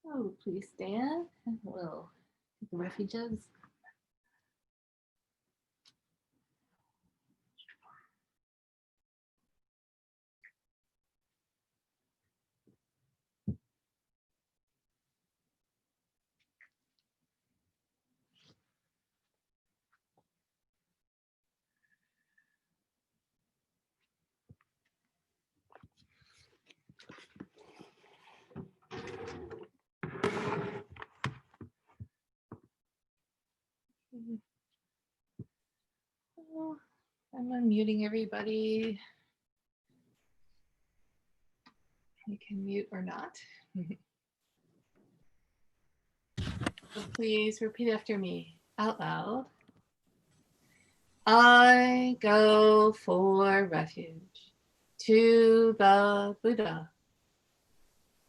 Oh, please stand and we'll take the refuges. Oh, I'm unmuting everybody. You can mute or not. So please repeat after me out loud. I go for refuge to the Buddha.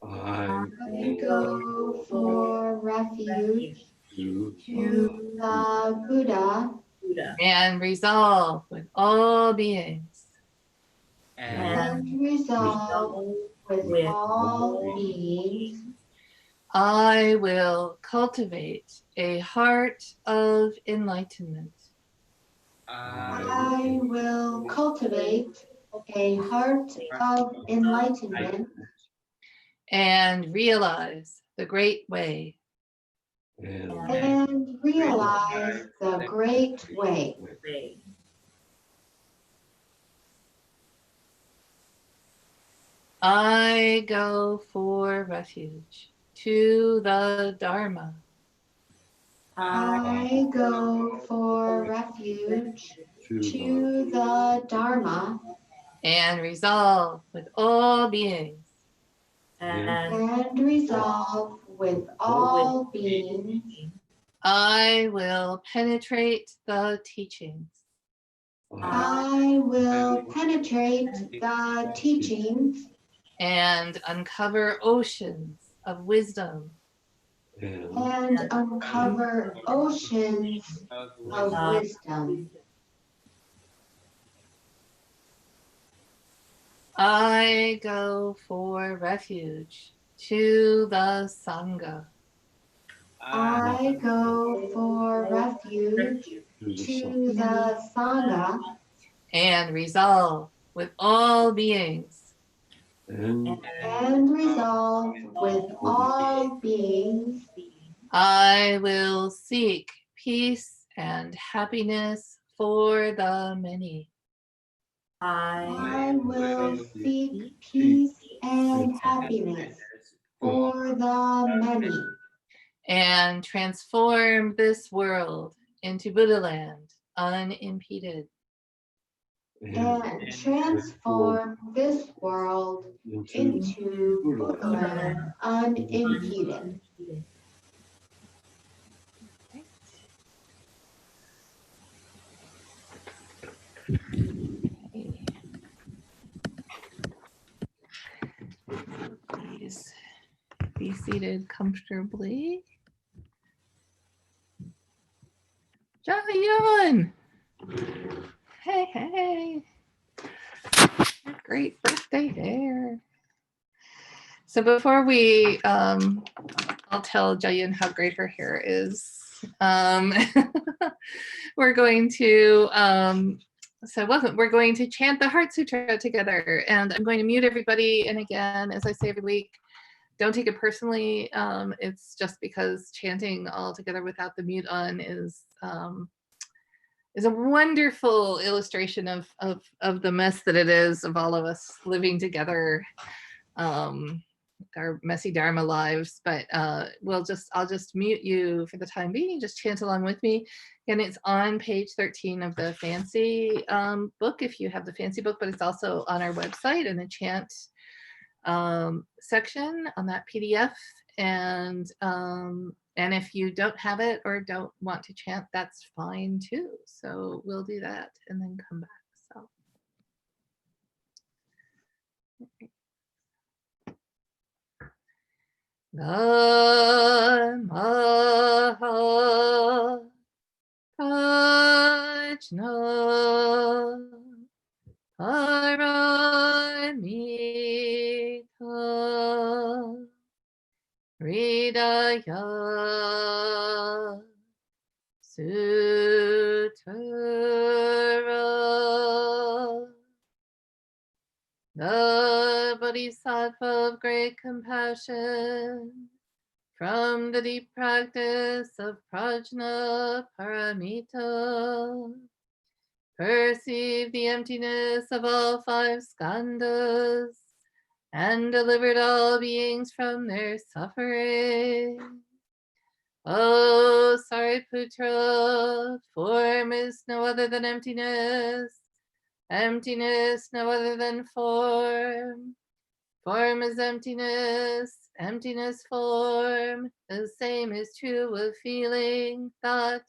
I go for refuge to the Buddha And resolve with all beings. and resolve with all beings. I will cultivate a heart of enlightenment. I will cultivate a heart of enlightenment And realize the great way. and realize the great way. I go for refuge to the Dharma. I go for refuge to the Dharma And resolve with all beings. and resolve with all beings. I will penetrate the teachings. I will penetrate the teachings And uncover oceans of wisdom. and uncover oceans of wisdom. I go for refuge to the Sangha. I go for refuge to the Sangha And resolve with all beings. and resolve with all beings. I will seek peace and happiness for the many. I will seek peace and happiness for the many. And transform this world into Buddha land unimpeded. And transform this world into Buddha land unimpeded. Okay. Please be seated comfortably. Jahyun! Hey, hey. Great birthday hair. So before we, I'll tell Jahyun how great her hair is. We're going to, we're going to chant the Heart Sutra together, and I'm going to mute everybody. And again, as I say every week, don't take it personally. It's just because chanting all together without the mute on is a wonderful illustration of the mess that it is of all of us living together, our messy Dharma lives. But I'll just mute you for the time being. Just chant along with me. And it's on page 13 of the fancy book, if you have the fancy book, but it's also on our website in the chant section on that PDF. And if you don't have it or don't want to chant, that's fine too. So we'll do that and then come back. So. Namaha Prajna Paramita Ridamrita Hridaya Sutra. The Bodhisattva of great compassion, from the deep practice of Prajna Paramita, perceived the emptiness of all five skandhas, and delivered all beings from their suffering. O Sariputra, form is no other than emptiness, emptiness no other than form. Form is emptiness, emptiness form. The same is true of feeling, thought,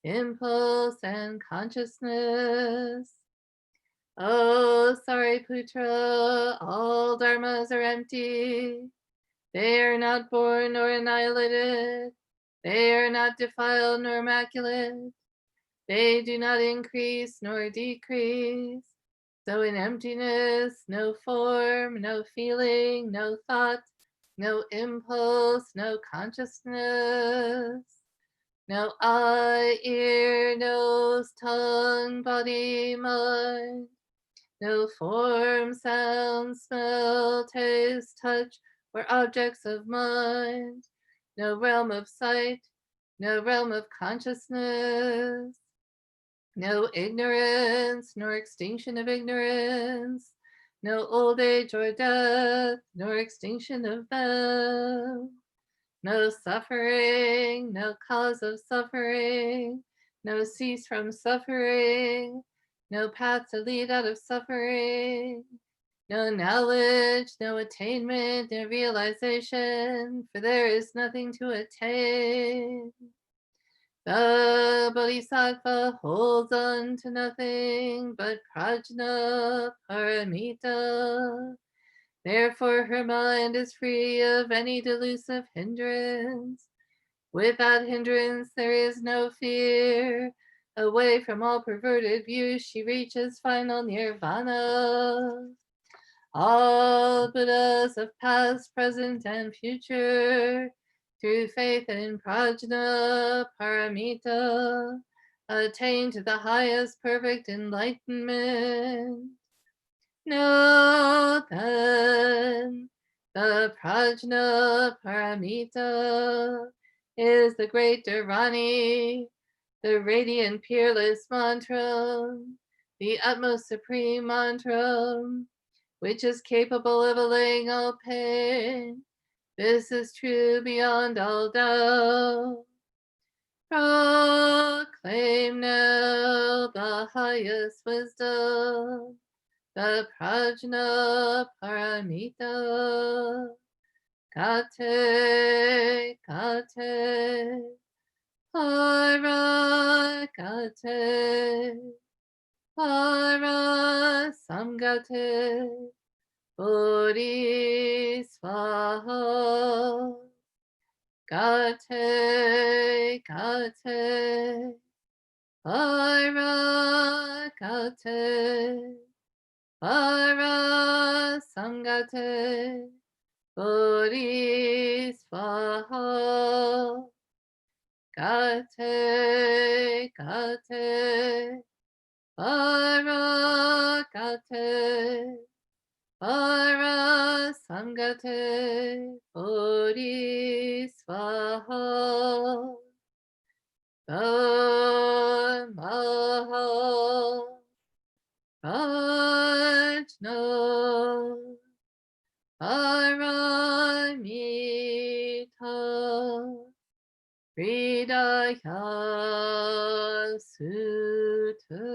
impulse, and consciousness. O Sariputra, all dharmas are empty. They are not born nor annihilated. They are not defiled nor immaculate. They do not increase nor decrease. So in emptiness, no form, no feeling, no thought, no impulse, no consciousness, no eye, ear, nose, tongue, body, mind, no form, sound, smell, taste, touch, or objects of mind, no realm of sight, no realm of consciousness, no ignorance, nor extinction of ignorance, no old age or death, nor extinction of them, no suffering, no cause of suffering, no cease from suffering, no path to lead out of suffering, no knowledge, no attainment, no realization, for there is nothing to attain. The Bodhisattva holds on to nothing but Prajna Paramita. Therefore her mind is free of any delusive hindrance. Without hindrance there is no fear. Away from all perverted views she reaches final nirvana. All Buddhas of past, present, and future, through faith in Prajna Paramita, attain to the highest perfect enlightenment. Know then, the Prajna Paramita is the great Dharani, the radiant peerless mantra, the utmost supreme mantra, which is capable of allaying all pain. This is true beyond all doubt. Proclaim now the highest wisdom, the Prajna Paramita. Kate, kate, para kate, para samgate, Bodhisvaha. Kate, kate, para kate, para samgate, Bodhisvaha. Kate, kate, para kate, para samgate, Bodhisvaha. Dhammaha Prajna Paramita Hridaya Sutra.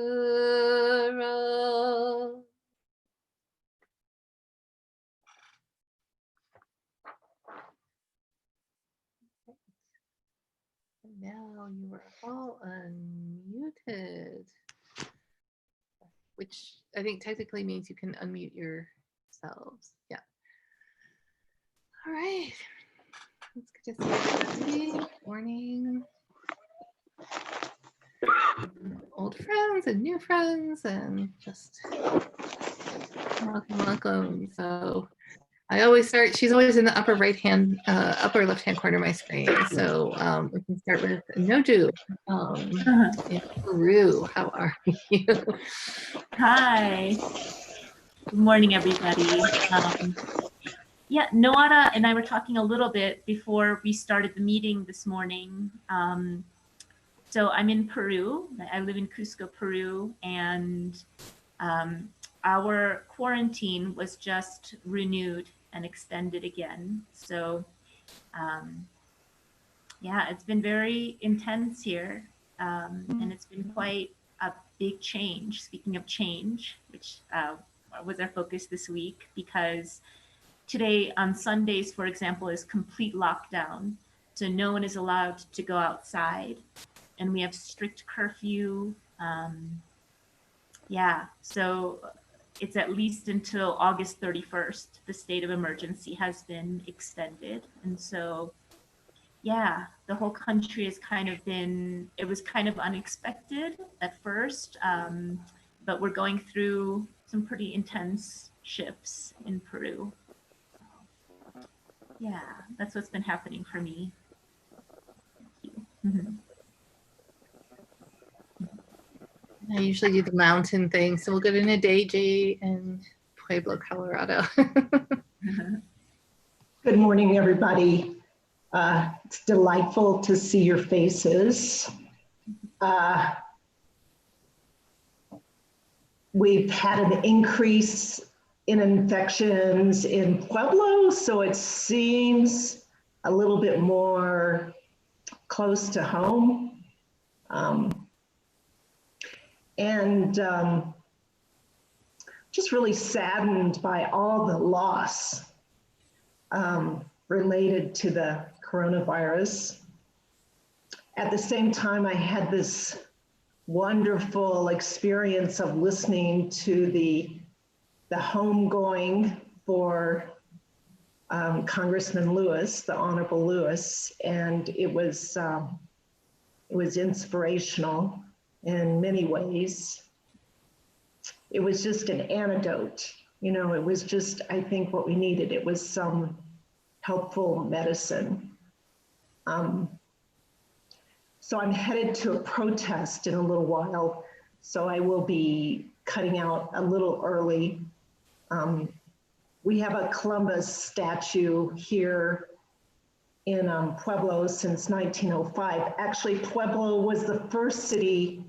Now you are all unmuted, which I think technically means you can unmute yourselves. Yeah. All right. It's good to see everybody. Morning. Old friends and new friends and just welcome. So I always start, she's always in the upper left-hand corner of my screen. So we can start with Noju in Peru. How are you? Hi. Good morning, everybody. Yeah, Noada and I were talking a little bit before we started the meeting this morning. So I'm in Peru. I live in Cusco, Peru, and our quarantine was just renewed and extended again. So yeah, it's been very intense here, and it's been quite a big change. Speaking of change, which was our focus this week, because today on Sundays, for example, is complete lockdown. So no one is allowed to go outside, and we have strict curfew. Yeah, so it's at least until August 31st, the state of emergency has been extended. And so, yeah, the whole country has kind of been, it was kind of unexpected at first, but we're going through some pretty intense shifts in Peru. Yeah, that's what's been happening for me. Thank you. I usually do the mountain thing. So we'll go to Nadege in Pueblo, Colorado. Good morning, everybody. It's delightful to see your faces. We've had an increase in infections in Pueblo, so it seems a little bit more close to home. Just really saddened by all the loss related to the coronavirus. At the same time, I had this wonderful experience of listening to the homegoing for Congressman Lewis, the Honorable Lewis, and it was inspirational in many ways. It was just an antidote, you know, it was just, I think, what we needed. It was some helpful medicine. So I'm headed to a protest in a little while, so I will be cutting out a little early. We have a Columbus statue here in Pueblo since 1905. Actually, Pueblo was the first city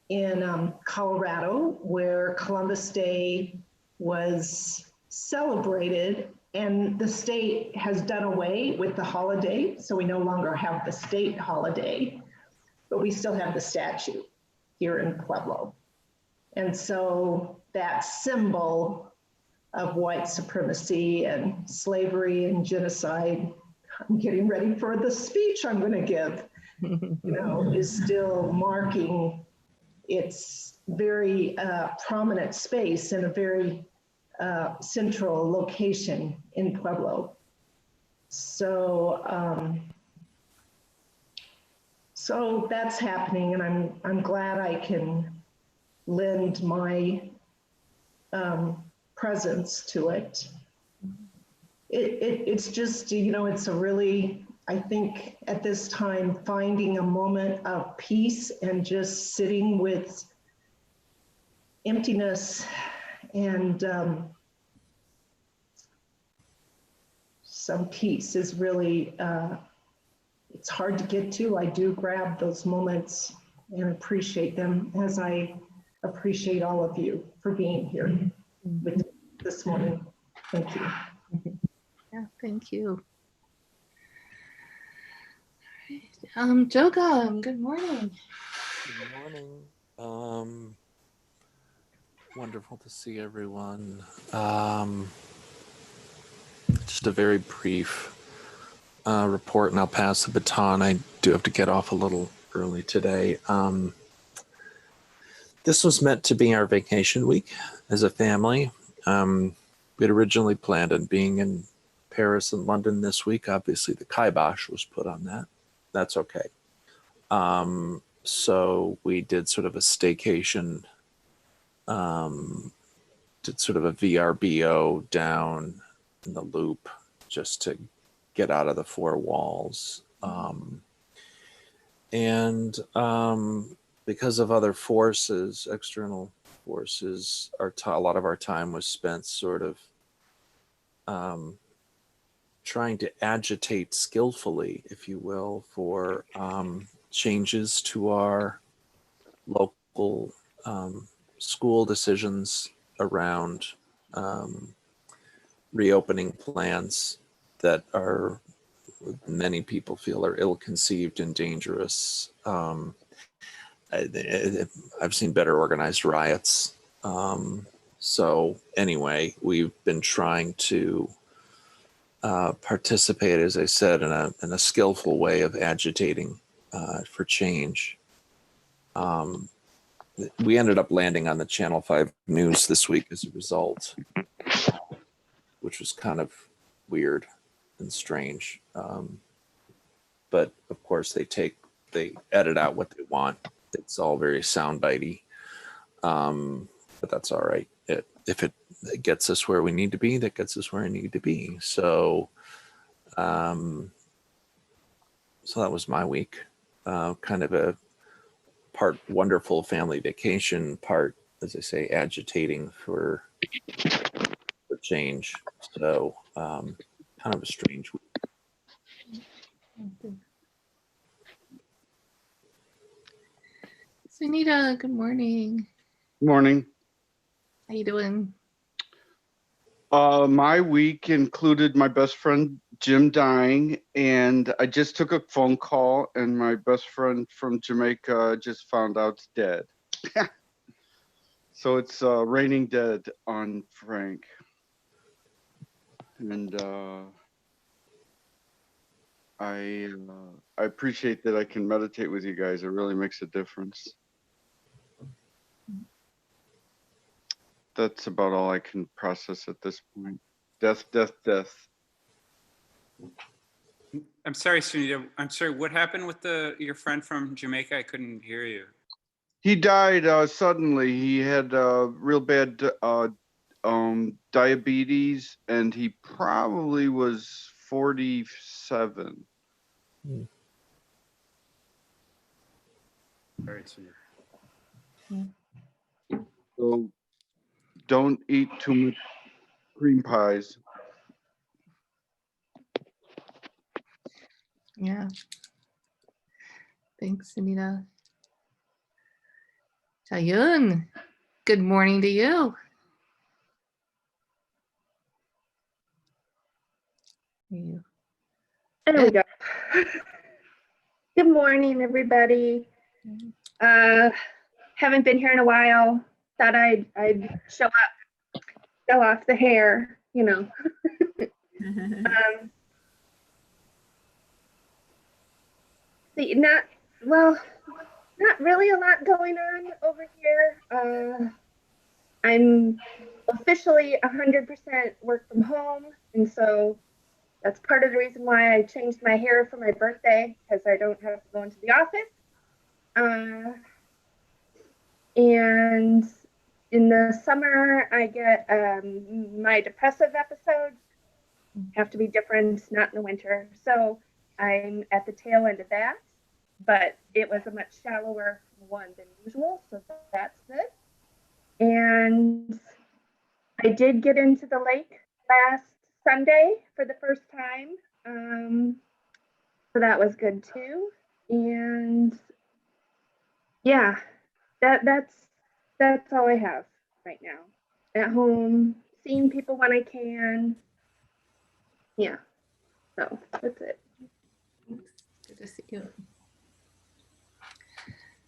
in Colorado where Columbus Day was celebrated, and the state has done away with the holiday, so we no longer have the state holiday, but we still have the statue here in Pueblo. And so that symbol of white supremacy and slavery and genocide, I'm getting ready for the speech I'm going to give, you know, is still marking its very prominent space in a very central location in Pueblo. So, so that's happening, and I'm glad I can lend my presence to it. It's just, you know, it's a really, I think at this time, finding a moment of peace and just sitting with emptiness and some peace is really, it's hard to get to. I do grab those moments and appreciate them, as I appreciate all of you for being here with this morning. Thank you. Yeah, thank you. All right. Jogam, good morning. Good morning. Wonderful to see everyone. Just a very brief report, and I'll pass the baton. I do have to get off a little early today. This was meant to be our vacation week as a family. We had originally planned on being in Paris and London this week. Obviously, the kibosh was put on that. That's okay. So we did sort of a staycation, did sort of a VRBO down in the loop just to get out of the four walls. Because of other forces, external forces, a lot of our time was spent sort of trying to agitate skillfully, if you will, for changes to our local school decisions around reopening plans that are, many people feel, are ill-conceived and dangerous. I've seen better organized riots. So anyway, we've been trying to participate, as I said, in a skillful way of agitating for change. We ended up landing on the Channel 5 news this week as a result, which was kind of weird and strange. But of course, they edit out what they want. It's all very soundbitey, but that's all right. If it gets us where we need to be, that gets us where I need to be. So, so that was my week. Kind of a part wonderful family vacation, part, as I say, agitating for change. So, kind of a strange week. Sunita, good morning. Morning. How you doing? My week included my best friend Jim dying, and I just took a phone call, and my best friend from Jamaica just found out he's dead. So it's raining dead on Frank. And I appreciate that I can meditate with you guys. It really makes a difference. That's about all I can process at this point. Death, death, death. I'm sorry, Sunita. I'm sorry. What happened with your friend from Jamaica? I couldn't hear you. He died suddenly. He had real bad diabetes, and he probably was 47. All right, Sunita. So don't eat too much cream pies. Yeah. Thanks, Sunita. Tayun, good morning to you. There we go. Good morning, everybody. Haven't been here in a while. Thought I'd show up, show off the hair, you know. Not really a lot going on over here. I'm officially 100% work from home, and so that's part of the reason why I changed my hair for my birthday, because I don't have to go into the office. And in the summer, I get my depressive episodes have to be different, not in the winter. So I'm at the tail end of that, but it was a much shallower one than usual, so that's good. And I did get into the lake last Sunday for the first time, so that was good too. And yeah, that's all I have right now. At home, seeing people when I can. Yeah, so that's it. Good to see you.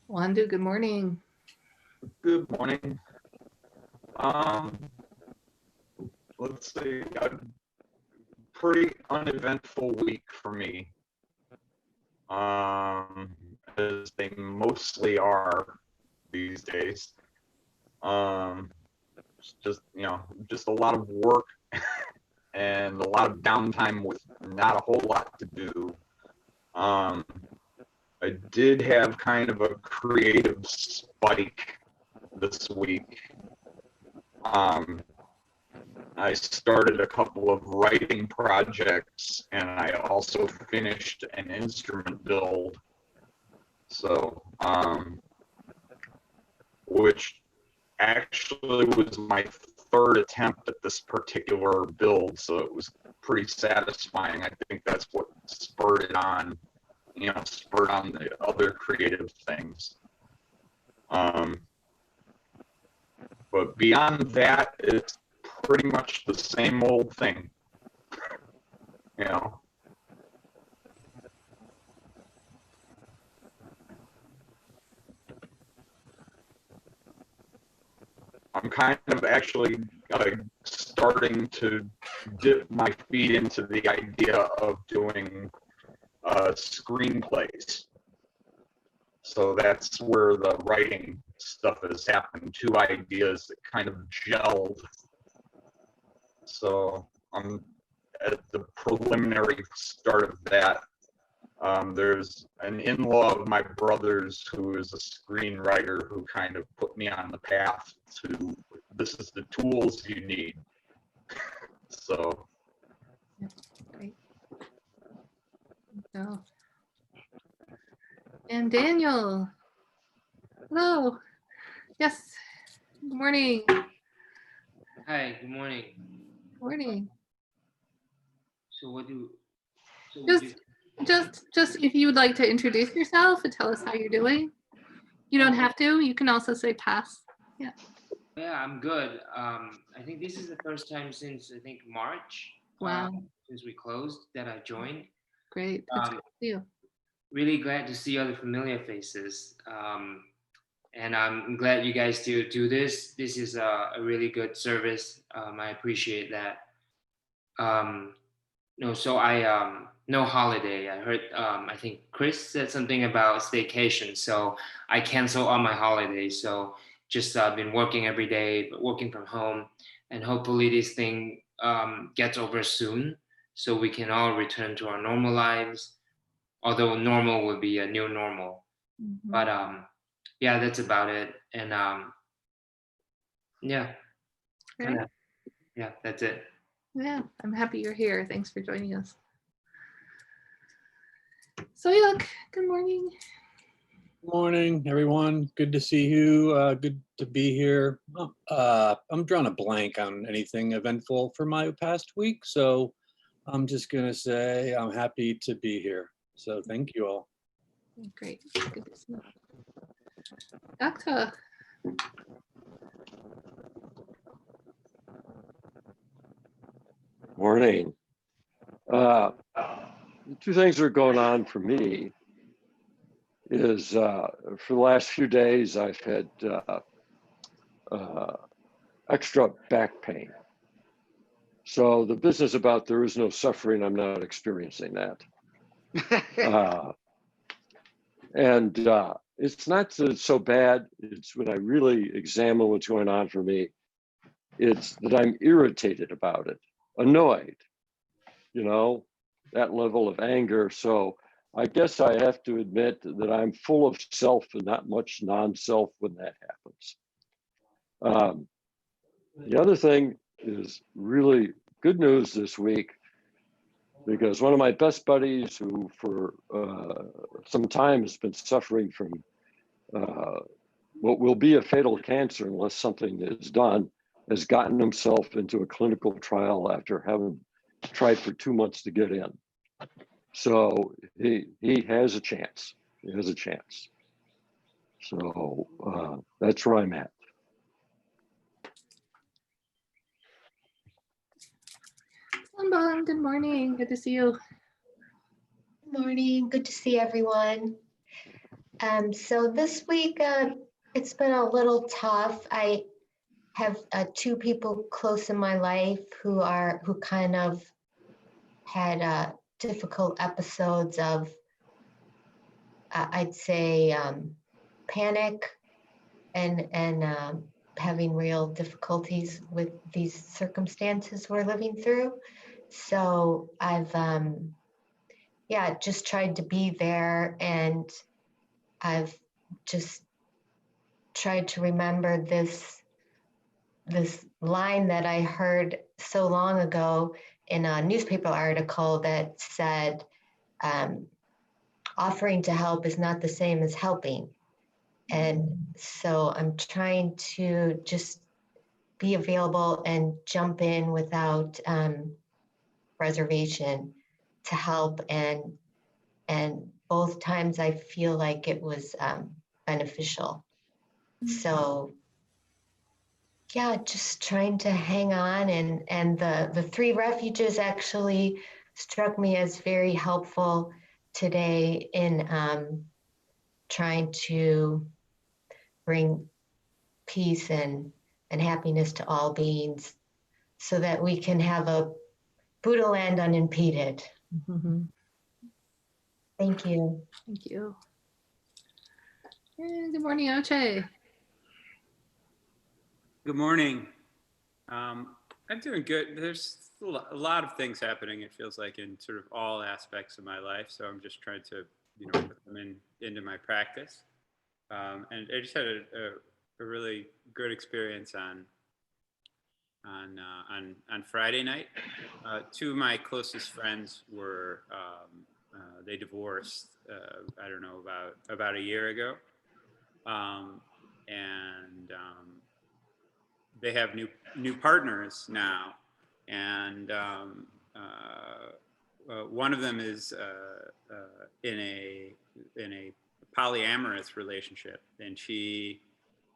Wandu, good morning. Good morning. Let's see, a pretty uneventful week for me, as they mostly are these days. Just a lot of work and a lot of downtime with not a whole lot to do. I did have kind of a creative spike this week. I started a couple of writing projects, and I also finished an instrument build. So, which actually was my third attempt at this particular build, so it was pretty satisfying. I think that's what spurred it on, spurred on the other creative things. But beyond that, it's pretty much the same old thing, you know. I'm kind of actually starting to dip my feet into the idea of doing screenplays. So that's where the writing stuff has happened. Two ideas that kind of gelled. So I'm at the preliminary start of that. There's an in-law of my brother's who is a screenwriter who kind of put me on the path to, this is the tools you need. So. Great. So, and Daniel, hello. Yes, good morning. Hi, good morning. Morning. So what do Just if you would like to introduce yourself and tell us how you're doing. You don't have to. You can also say pass. Yeah. Yeah, I'm good. I think this is the first time since I think March. Wow. Since we closed that I joined. Great. That's good to see you. Really glad to see all the familiar faces. And I'm glad you guys do this. This is a really good service. I appreciate that. No, so no holiday. I heard I think Chris said something about staycation, so I canceled all my holidays. So just been working every day, but working from home, and hopefully this thing gets over soon, so we can all return to our normal lives. Although normal would be a new normal, but yeah, that's about it. And yeah, kind of, yeah, that's it. Yeah, I'm happy you're here. Thanks for joining us. So look, good morning. Good morning, everyone. Good to see you. Good to be here. I'm drawing a blank on anything eventful for my past week, so I'm just gonna say I'm happy to be here. So thank you all. Great. Good to see you. Doctor. Morning. Two things that are going on for me is for the last few days I've had extra back pain. So the business about there is no suffering, I'm not experiencing that. And it's not that it's so bad, it's when I really examine what's going on for me, it's that I'm irritated about it, annoyed, that level of anger. So I guess I have to admit that I'm full of self and not much non-self when that happens. The other thing is really good news this week, because one of my best buddies who for some time has been suffering from what will be a fatal cancer unless something is done, has gotten himself into a clinical trial after having tried for 2 months to get in. So he has a chance. He has a chance. So that's where I'm at. Good morning. Good to see you. Good morning. Good to see everyone. So this week, it's been a little tough. I have two people close in my life who kind of had difficult episodes of, I'd say, panic and having real difficulties with these circumstances we're living through. So I've just tried to be there, and I've just tried to remember this line that I heard so long ago in a newspaper article that said offering to help is not the same as helping. And so I'm trying to just be available and jump in without reservation to help. And both times I feel like it was beneficial. So yeah, just trying to hang on, and the 3 refuges actually struck me as very helpful today in trying to bring peace and happiness to all beings so that we can have a Buddha land unimpeded. Mm-hmm. Thank you. Thank you. And good morning, Oche. Good morning. I'm doing good. There's a lot of things happening, it feels like, in sort of all aspects of my life. So I'm just trying to, put them into my practice. And I just had a really good experience on Friday night. 2 of my closest friends were they divorced. I don't know, about a year ago, and they have new partners now, and one of them is in a polyamorous relationship, and she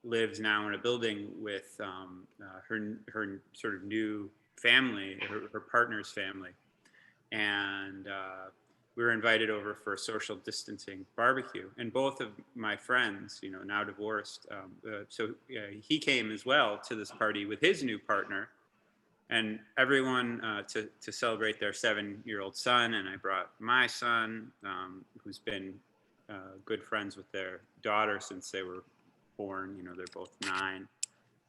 lives now in a building with her sort of new family, her partner's family, and we were invited over for a social distancing barbecue, and both of my friends, now divorced, so he came as well to this party with his new partner, and everyone to celebrate their 7-year-old son. And I brought my son, who's been good friends with their daughter since they were born. They're both 9,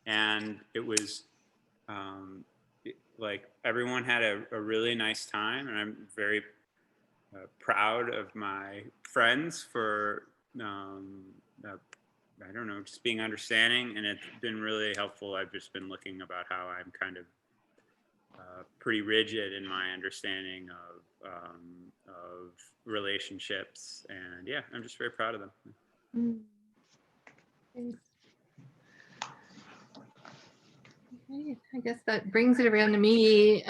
and it was like everyone had a really nice time, and I'm very proud of my friends for I don't know, just being understanding, and it's been really helpful. I've just been looking about how I'm kind of pretty rigid in my understanding of relationships, and yeah, I'm just very proud of them. Thanks. Okay, I guess that brings it around to me.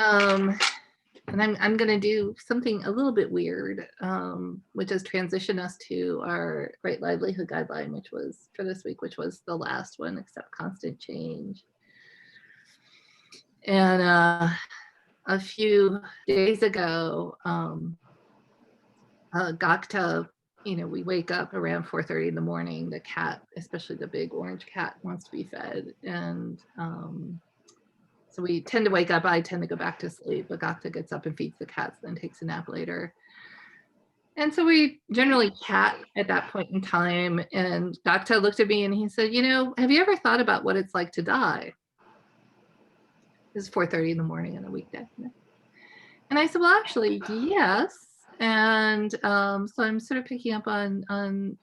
And I'm going to do something a little bit weird, which is transition us to our Right Livelihood Guideline, which was for this week, which was the last one, Accept Constant Change. And a few days ago, Gakta, we wake up around 4:30 in the morning. The cat, especially the big orange cat, wants to be fed. And so we tend to wake up. I tend to go back to sleep, but Gakta gets up and feeds the cats, then takes a nap later. And so we generally chat at that point in time. And Gakta looked at me and he said, have you ever thought about what it's like to die? It's 4:30 in the morning on a weekday. And I said, well, actually, yes. And so I'm sort of picking up on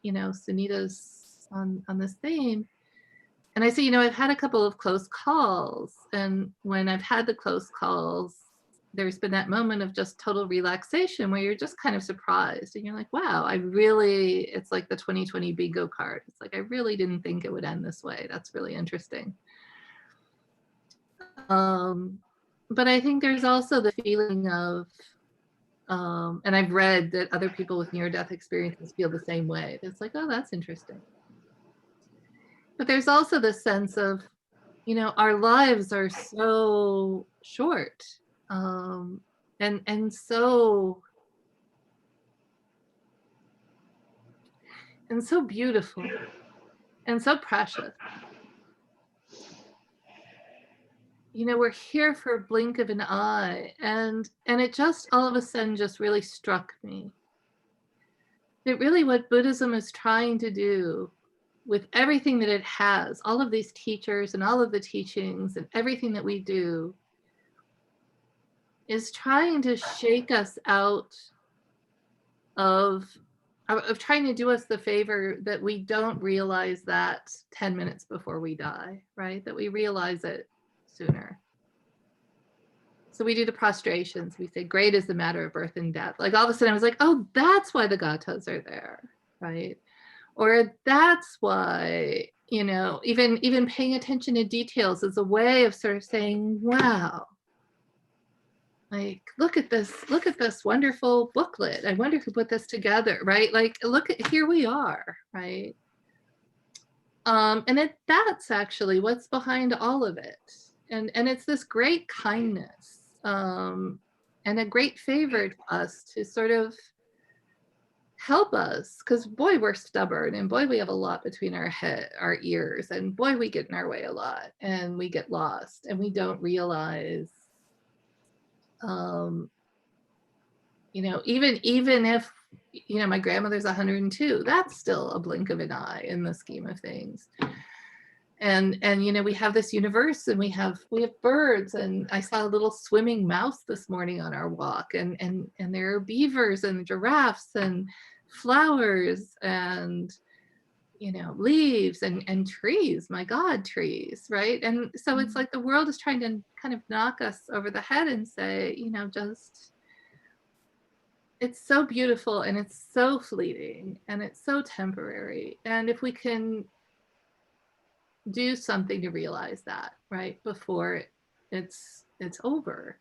Sunita's on this theme. And I say, I've had a couple of close calls. And when I've had the close calls, there's been that moment of just total relaxation where you're just kind of surprised. And you're like, wow, it's like the 2020 bingo card. It's like, I really didn't think it would end this way. That's really interesting. But I think there's also the feeling of, and I've read that other people with near-death experiences feel the same way. It's like, oh, that's interesting. But there's also the sense of, our lives are so short, and so beautiful, and so precious. We're here for a blink of an eye, and it just all of a sudden just really struck me that really what Buddhism is trying to do with everything that it has, all of these teachers and all of the teachings and everything that we do, is trying to shake us out of trying to do us the favor that we don't realize that 10 minutes before we die, right? That we realize it sooner. So we do the prostrations. We say, great is the matter of birth and death. Like all of a sudden I was like, oh, that's why the gathas are there, right? Or that's why, you know, even paying attention to details is a way of sort of saying, wow, like, look at this wonderful booklet. I wonder who put this together, right? Like, look at, here we are, right? And that's actually what's behind all of it. And it's this great kindness and a great favor to us to sort of help us, because boy, we're stubborn, and boy, we have a lot between our ears, and boy, we get in our way a lot, and we get lost, and we don't realize, you know, even if, you know, my grandmother's 102, that's still a blink of an eye in the scheme of things. And you know, we have this universe, and we have birds, and I saw a little swimming mouse this morning on our walk, and there are beavers and giraffes and flowers and, you know, leaves and trees. My God, trees, right? And so it's like the world is trying to kind of knock us over the head and say, you know, just, it's so beautiful, and it's so fleeting, and it's so temporary. And if we can do something to realize that, right, before it's over,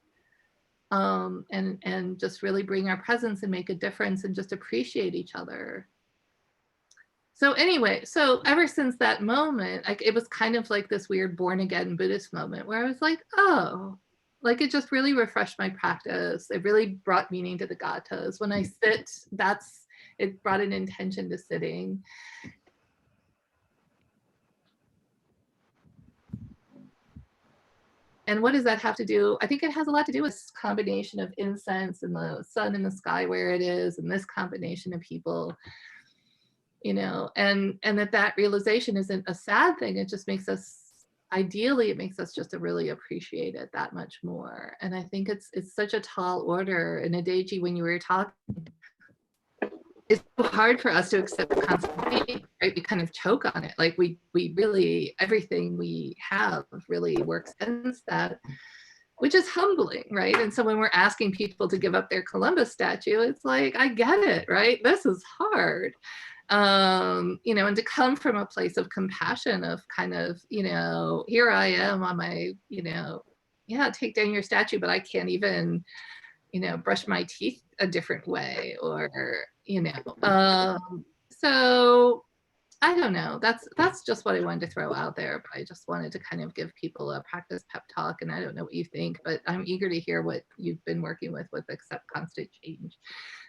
and just really bring our presence and make a difference and just appreciate each other. So anyway, so ever since that moment, like, it was kind of like this weird born again Buddhist moment where I was like, oh, like, it just really refreshed my practice. It really brought meaning to the gathas. When I sit, it brought an intention to sitting. And what does that have to do? I think it has a lot to do with this combination of incense and the sun in the sky where it is, and this combination of people, you know, and that realization isn't a sad thing. It just makes us, ideally, it makes us just to really appreciate it that much more. And I think it's such a tall order. And Adeji, when you were talking, it's so hard for us to accept the constant, right? We kind of choke on it. Like we really, everything we have really works against that, which is humbling, right? And so when we're asking people to give up their Columbus statue, it's like, I get it, right? This is hard. You know, and to come from a place of compassion, of kind of, you know, here I am on my, you know, yeah, take down your statue, but I can't even, you know, brush my teeth a different way, or, you know, so I don't know. That's just what I wanted to throw out there. But I just wanted to kind of give people a practice pep talk, and I don't know what you think, but I'm eager to hear what you've been working with accept constant change.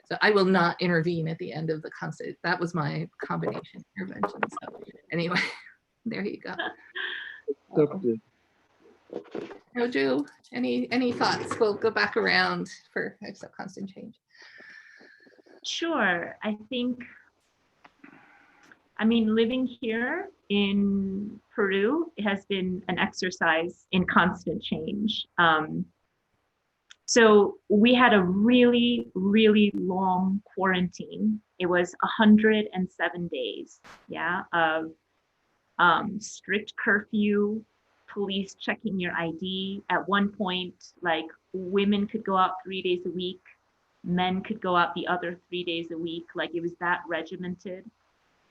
So I will not intervene at the end of the constant. That was my combination intervention. So anyway, there you go. Joju, any thoughts? We'll go back around for accept constant change. Sure. I think, I mean, living here in Peru, it has been an exercise in constant change. So we had a really, really long quarantine. It was 107 days, yeah, of strict curfew, police checking your ID. At one point, like, women could go out 3 days a week, men could go out the other 3 days a week. Like, it was that regimented.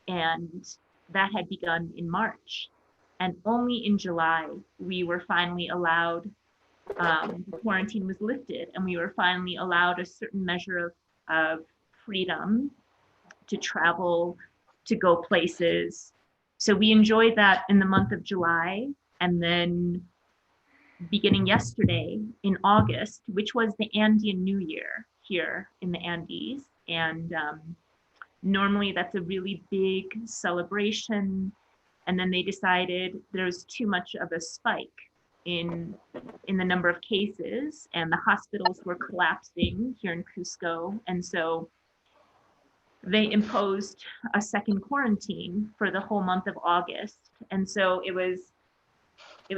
And that had begun in March. And only in July, we were finally allowed, the quarantine was lifted, and we were finally allowed a certain measure of freedom to travel, to go places. So we enjoyed that in the month of July. And then beginning yesterday in August, which was the Andean New Year here in the Andes. And normally that's a really big celebration. And then they decided there's too much of a spike in the number of cases, and the hospitals were collapsing here in Cusco. And so they imposed a second quarantine for the whole month of August. And so it was a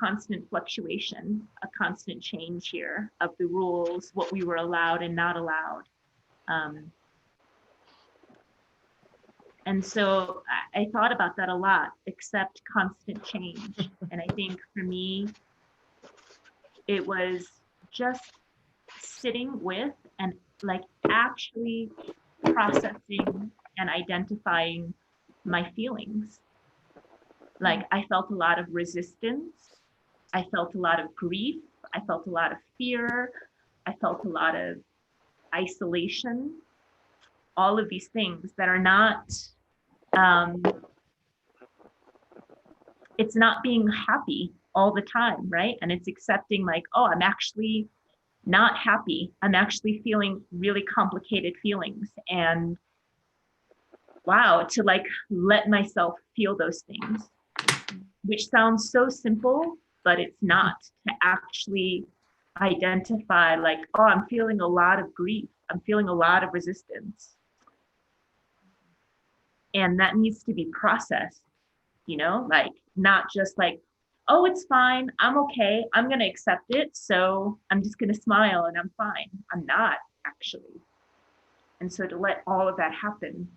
constant fluctuation, a constant change here of the rules, what we were allowed and not allowed. And so I thought about that a lot, accept constant change. And I think for me, It was just sitting with and like actually processing and identifying my feelings. Like I felt a lot of resistance. I felt a lot of grief. I felt a lot of fear. I felt a lot of isolation. All of these things that are not, it's not being happy all the time, right? And it's accepting like, oh, I'm actually not happy. I'm actually feeling really complicated feelings. And wow, to like let myself feel those things, which sounds so simple, but it's not. To actually identify like, oh, I'm feeling a lot of grief. I'm feeling a lot of resistance. And that needs to be processed, you know, like not just like, oh, it's fine. I'm okay. I'm going to accept it. So I'm just going to smile and I'm fine. I'm not actually. And so to let all of that happen,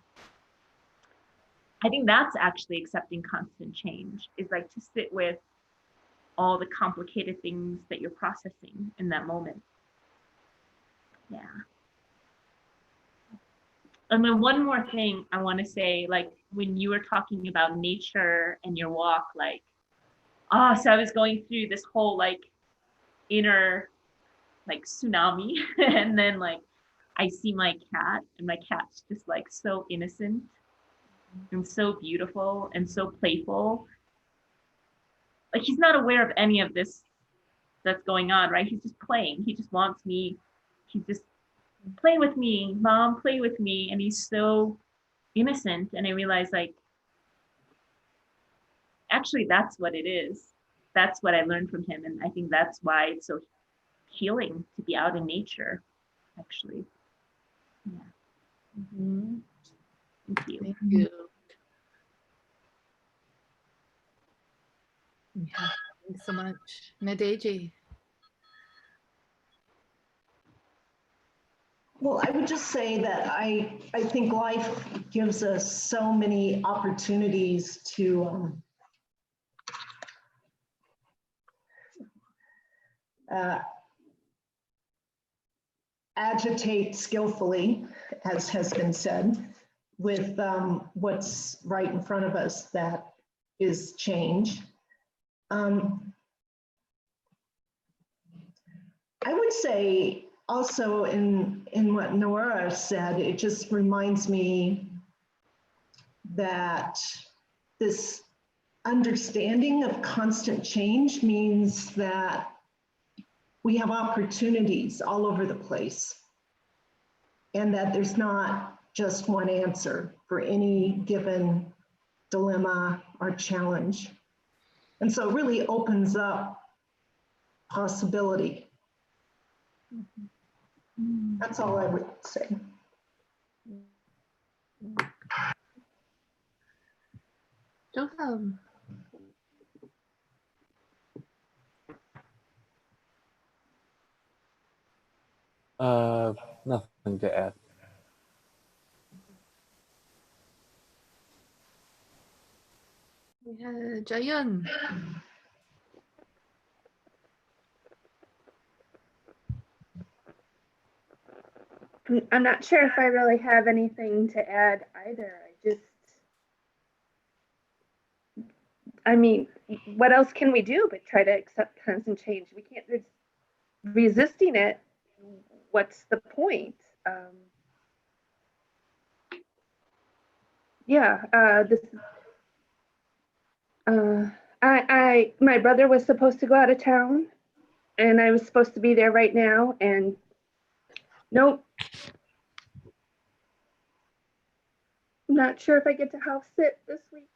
I think that's actually accepting constant change, is like to sit with all the complicated things that you're processing in that moment. Yeah. And then one more thing I want to say, like when you were talking about nature and your walk, like, oh, so I was going through this whole like inner like tsunami and then like I see my cat and my cat's just like so innocent and so beautiful and so playful. Like he's not aware of any of this that's going on, right? He's just playing. He just wants me. He's just play with me, mom, play with me. And he's so innocent. And I realized like, actually, that's what it is. That's what I learned from him. And I think that's why it's so healing to be out in nature, actually. Yeah. Mm-hmm. Thank you. Thank you. Yeah, thanks so much. Nadeji. Well, I would just say that I think life gives us so many opportunities to agitate skillfully, as has been said, with what's right in front of us, that is change. I would say also in what Nora said, it just reminds me that this understanding of constant change means that we have opportunities all over the place, and that there's not just one answer for any given dilemma or challenge. And so it really opens up possibility. That's all I would say. Jotham. Nothing to add. Yeah, Jayun. I'm not sure if I really have anything to add either. I mean, what else can we do but try to accept constant change? We can't, there's resisting it. What's the point? My brother was supposed to go out of town and I was supposed to be there right now, and nope. I'm not sure if I get to house sit this week.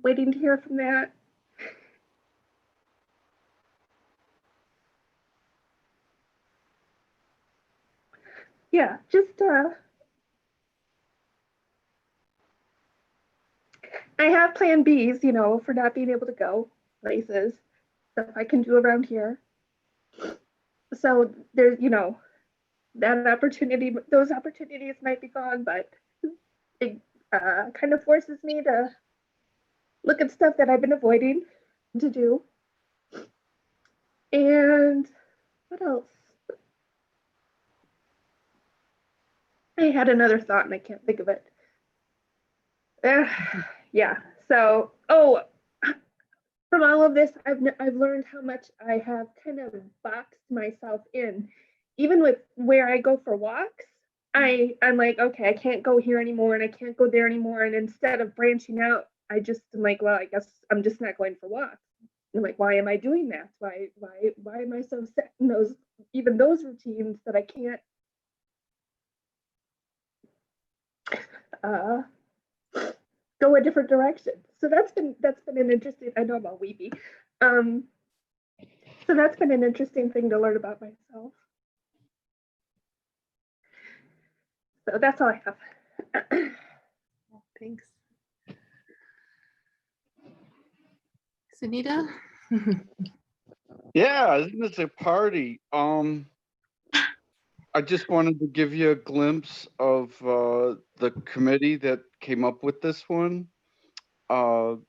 Waiting to hear from that. Yeah, just I have plan Bs, you know, for not being able to go places, stuff I can do around here. So there's, you know, that opportunity, those opportunities might be gone, but it kind of forces me to look at stuff that I've been avoiding to do. And what else? I had another thought and I can't think of it. Yeah. So, from all of this, I've learned how much I have kind of boxed myself in, even with where I go for walks. I'm like, okay, I can't go here anymore, and I can't go there anymore. And instead of branching out, I just am like, well, I guess I'm just not going for walks. And I'm like, why am I doing that? Why am I so set in those routines that I can't go a different direction? So that's been an interesting. I know I'm all weepy. So that's been an interesting thing to learn about myself. So that's all I have. Thanks. Sunita? Yeah, isn't this a party? I just wanted to give you a glimpse of the committee that came up with this one.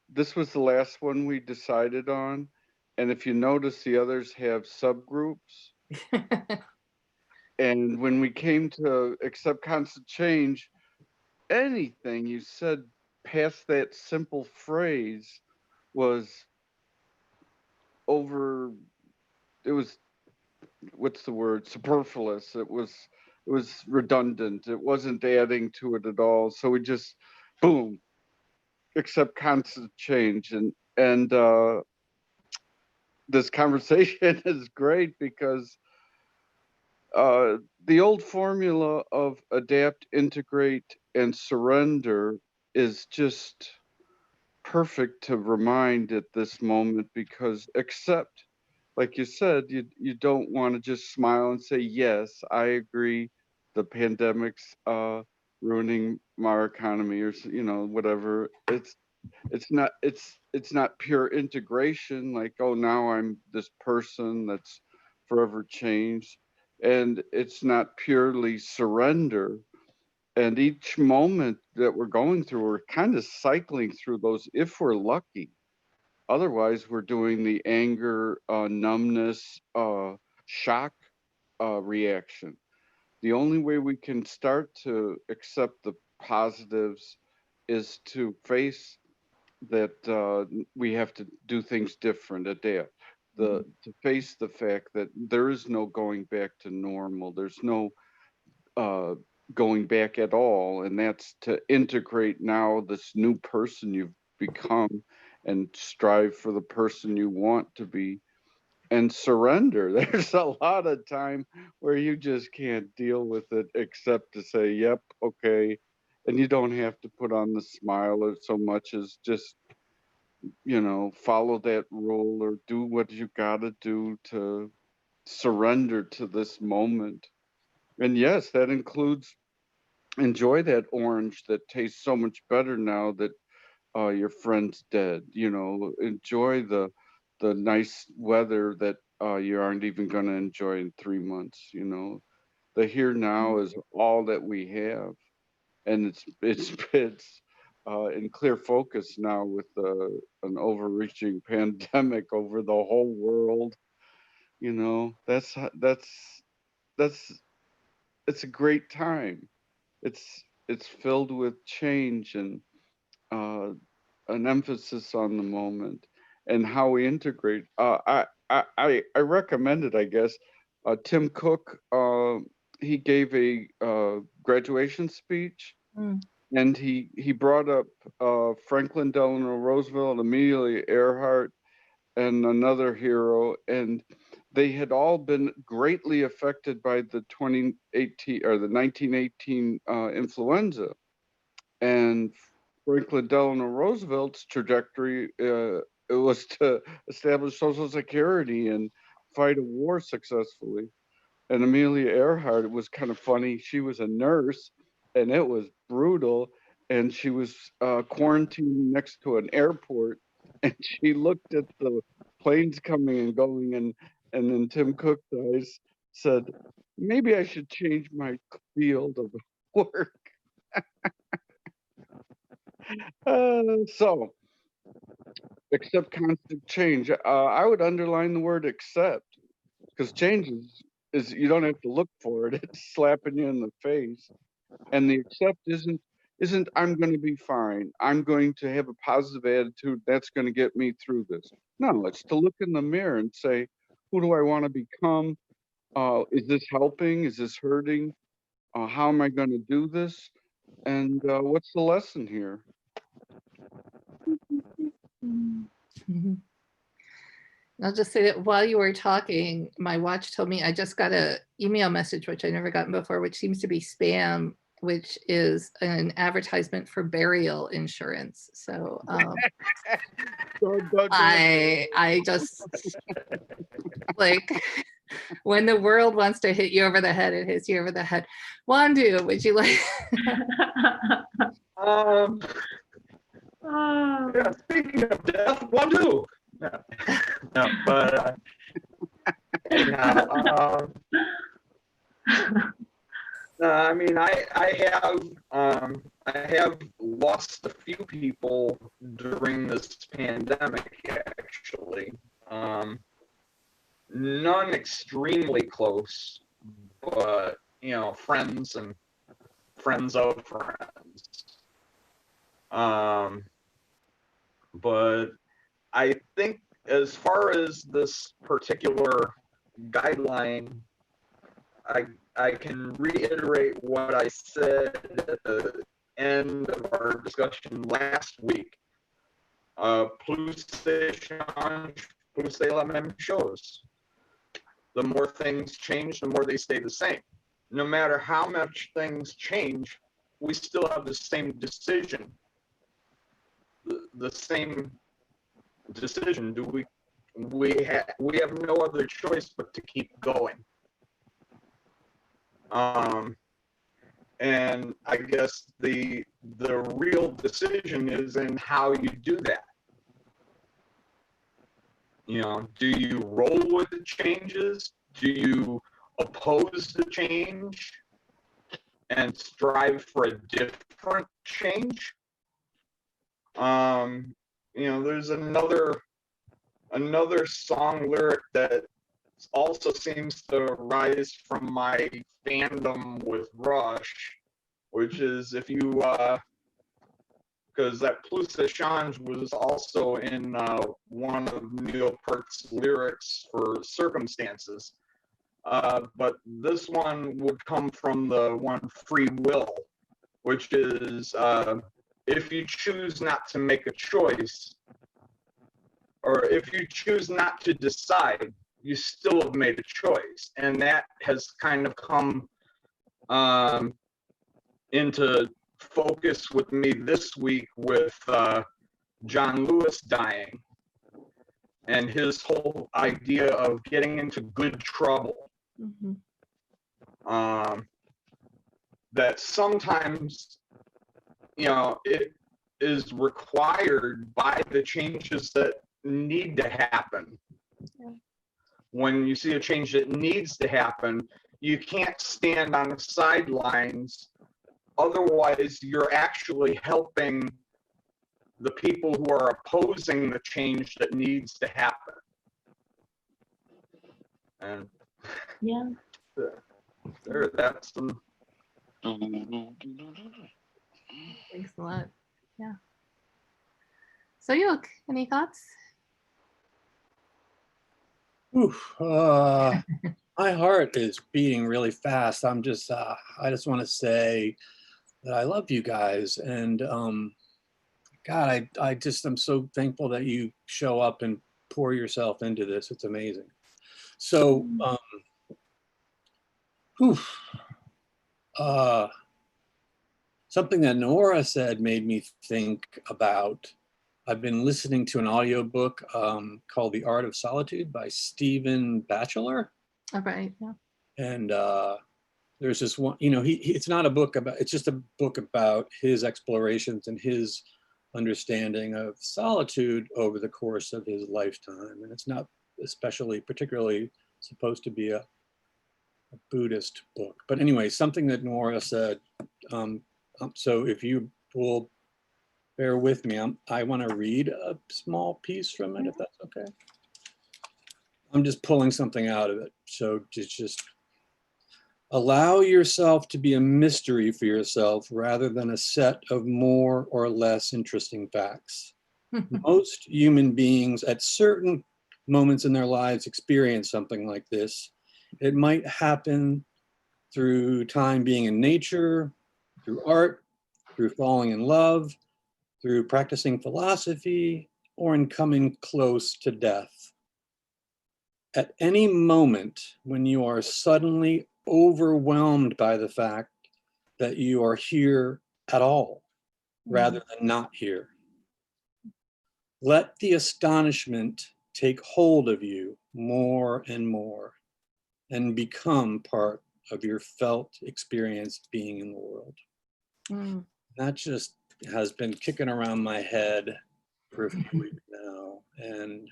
This was the last one we decided on. And if you notice, the others have subgroups. And when we came to accept constant change, anything you said past that simple phrase was what's the word, superfluous. It was redundant. It wasn't adding to it at all. So we just, boom, accept constant change. And this conversation is great because the old formula of adapt, integrate, and surrender is just perfect to remind at this moment, because accept, like you said, you don't want to just smile and say, yes, I agree, the pandemic's ruining our economy, or whatever. It's not pure integration, like, oh, now I'm this person that's forever changed. And it's not purely surrender. And each moment that we're going through, we're kind of cycling through those if we're lucky. Otherwise, we're doing the anger, numbness, shock reaction. The only way we can start to accept the positives is to face that we have to do things different, adapt. To face the fact that there is no going back to normal. There's no going back at all, and that's to integrate now this new person you've become and strive for the person you want to be, and surrender. There's a lot of time where you just can't deal with it except to say, yep, okay. And you don't have to put on the smile or so much as just, follow that rule or do what you gotta do to surrender to this moment. And yes, that includes enjoy that orange that tastes so much better now that your friend's dead. Enjoy the nice weather that you aren't even going to enjoy in 3 months. The here now is all that we have, and it's in clear focus now with an overreaching pandemic over the whole world. That's it's a great time. It's filled with change and an emphasis on the moment and how we integrate. I recommend it, I guess. Tim Cook, he gave a graduation speech, and he brought up Franklin Delano Roosevelt, Amelia Earhart, and another hero, and they had all been greatly affected by the 2018 or the 1918 influenza. And Franklin Delano Roosevelt's trajectory it was to establish Social Security and fight a war successfully. And Amelia Earhart, it was kind of funny. She was a nurse, and it was brutal. And she was quarantined next to an airport, and she looked at the planes coming and going, and then Tim Cook's eyes said, maybe I should change my field of work. So, accept constant change. I would underline the word accept. because change is you don't have to look for it. It's slapping you in the face. And the accept isn't I'm going to be fine. I'm going to have a positive attitude. That's going to get me through this. No, it's to look in the mirror and say, who do I want to become? Is this helping? Is this hurting? How am I going to do this? And what's the lesson here? I'll just say that while you were talking, my watch told me I just got an email message, which I never gotten before, which seems to be spam, which is an advertisement for burial insurance. So I just like when the world wants to hit you over the head, it hits you over the head. Wandu, would you like? Yeah, speaking of death, Wandu. No, but anyhow, I mean, I have lost a few people during this pandemic, actually. None extremely close, but you know, friends and friends of friends. But I think as far as this particular guideline, I can reiterate what I said at the end of our discussion last week. Plus they change, plus they la même chose. The more things change, the more they stay the same. No matter how much things change, we still have the same decision. The same decision. We have no other choice but to keep going. And I guess the real decision is in how you do that. You know, do you roll with the changes? Do you oppose the change and strive for a different change? You know, there's another song lyric that also seems to rise from my fandom with Rush, which is if you because that plus échange was also in one of Neil Peart's lyrics for Circumstances. But this one would come from the one Free Will, which is if you choose not to make a choice, or if you choose not to decide, you still have made a choice. And that has kind of come into focus with me this week with John Lewis dying and his whole idea of getting into good trouble. Mm-hmm. That sometimes, you know, it is required by the changes that need to happen. Yeah. When you see a change that needs to happen, you can't stand on the sidelines. Otherwise, you're actually helping the people who are opposing the change that needs to happen. And Yeah. That's some. Thanks a lot. Yeah. So Yoke, any thoughts? Oof, my heart is beating really fast. I just want to say that I love you guys, and God, I'm so thankful that you show up and pour yourself into this. It's amazing. So, something that Nora said made me think about. I've been listening to an audiobook called The Art of Solitude by Stephen Batchelor. All right. Yeah. And there's this one, you know, it's not a book about, it's just a book about his explorations and his understanding of solitude over the course of his lifetime. And it's not particularly supposed to be a Buddhist book. But anyway, something that Nora said, so if you will bear with me, I want to read a small piece from it, if that's okay. I'm just pulling something out of it. So just allow yourself to be a mystery for yourself rather than a set of more or less interesting facts. Most human beings at certain moments in their lives experience something like this. It might happen through time being in nature, through art, through falling in love, through practicing philosophy, or in coming close to death. At any moment when you are suddenly overwhelmed by the fact that you are here at all, rather than not here, let the astonishment take hold of you more and more and become part of your felt experience being in the world. That just has been kicking around my head for a few weeks now. And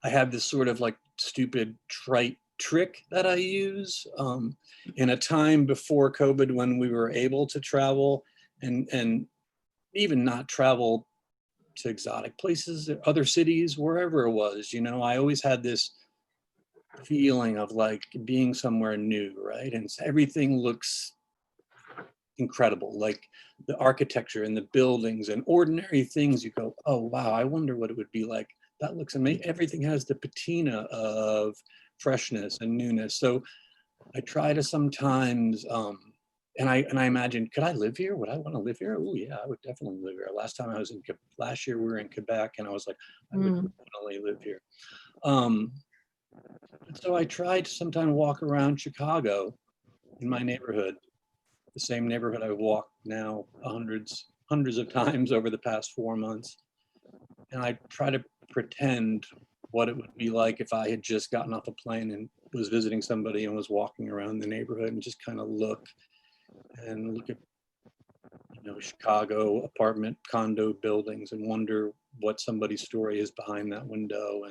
I have this sort of like stupid trite trick that I use in a time before COVID when we were able to travel and even not travel to exotic places, other cities, wherever it was. You know, I always had this feeling of like being somewhere new, right? And everything looks incredible, like the architecture and the buildings and ordinary things. You go, oh wow, I wonder what it would be like. That looks amazing. Everything has the patina of freshness and newness. So I try to sometimes, and I imagine, could I live here? Would I want to live here? Oh yeah, I would definitely live here. Last year we were in Quebec, and I was like, I would definitely live here. So I tried to sometimes walk around Chicago in my neighborhood, the same neighborhood I've walked now hundreds of times over the past 4 months. And I try to pretend what it would be like if I had just gotten off a plane and was visiting somebody and was walking around the neighborhood and just kind of look at, you know, Chicago apartment condo buildings and wonder what somebody's story is behind that window,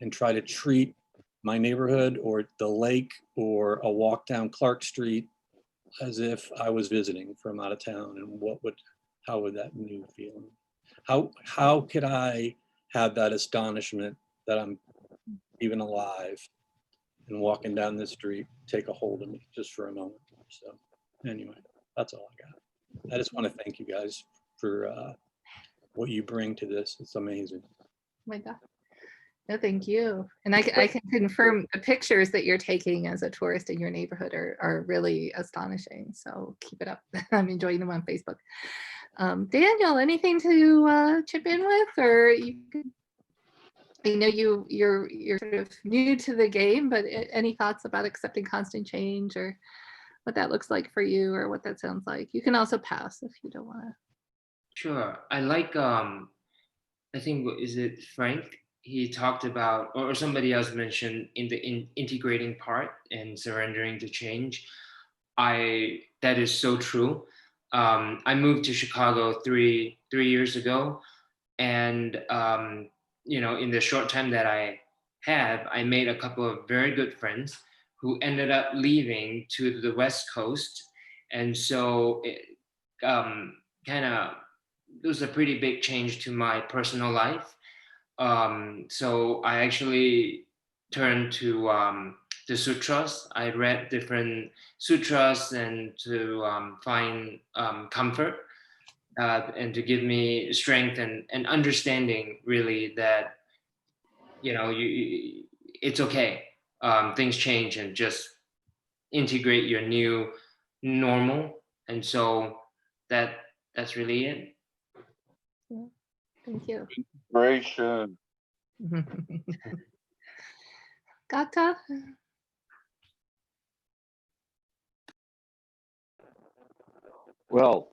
and try to treat my neighborhood or the lake or a walk down Clark Street as if I was visiting from out of town, and how would that new feeling? How could I have that astonishment that I'm even alive and walking down this street take a hold of me just for a moment? So anyway, that's all I got. I just want to thank you guys for what you bring to this. It's amazing. Oh my God. No, thank you. And I can confirm the pictures that you're taking as a tourist in your neighborhood are really astonishing. So keep it up. I'm enjoying them on Facebook. Daniel, anything to chip in with, or you could? I know you're sort of new to the game, but any thoughts about accepting constant change, or what that looks like for you, or what that sounds like? You can also pass if you don't want to. Sure. I like, I think, is it Frank? He talked about, or somebody else mentioned in the integrating part and surrendering to change. That is so true. I moved to Chicago three years ago, and you know, in the short time that I have, I made a couple of very good friends who ended up leaving to the West Coast, and so it kind of, it was a pretty big change to my personal life. So I actually turned to the sutras. I read different sutras and to find comfort and to give me strength and understanding, really, that, you know, it's okay. Things change, and just integrate your new normal. And so that's really it. Yeah. Thank you. Inspiration. Gata? Well,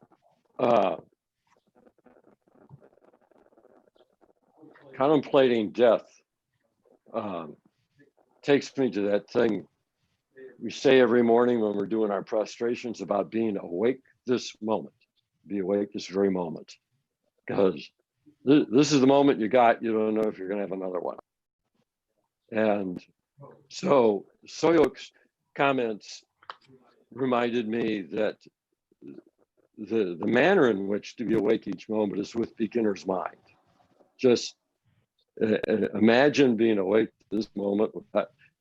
contemplating death takes me to that thing we say every morning when we're doing our prostrations about being awake this moment. Be awake this very moment, because this is the moment you got. You don't know if you're going to have another one. And so Soyok's comments reminded me that the manner in which to be awake each moment is with beginner's mind. Just Imagine being awake at this moment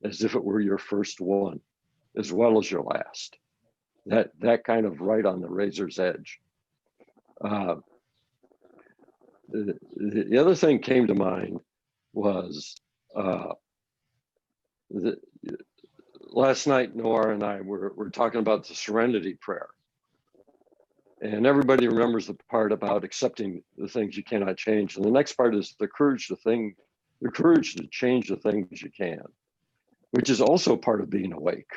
as if it were your first one, as well as your last. That kind of right on the razor's edge. The other thing came to mind was last night, Noir and I were talking about the serenity prayer. And everybody remembers the part about accepting the things you cannot change. And the next part is the courage to change the things you can, which is also part of being awake,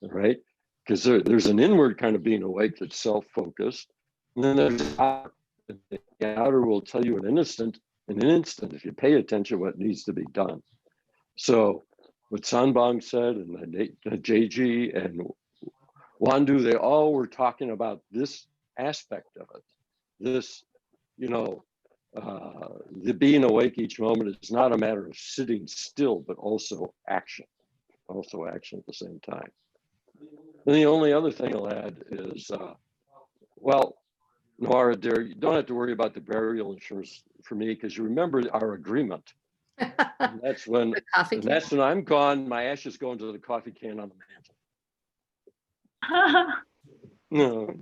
right? Because there's an inward kind of being awake that's self-focused. And then there's the outer. The outer will tell you in an instant, if you pay attention, what needs to be done. So what Sanbang said, and JG and Wandu, they all were talking about this aspect of it. This, the being awake each moment is not a matter of sitting still, but also action at the same time. And the only other thing I'll add is, Noir, you don't have to worry about the burial insurance for me, because you remember our agreement. And that's when I'm gone, my ashes go into the coffee can on the mantle. No.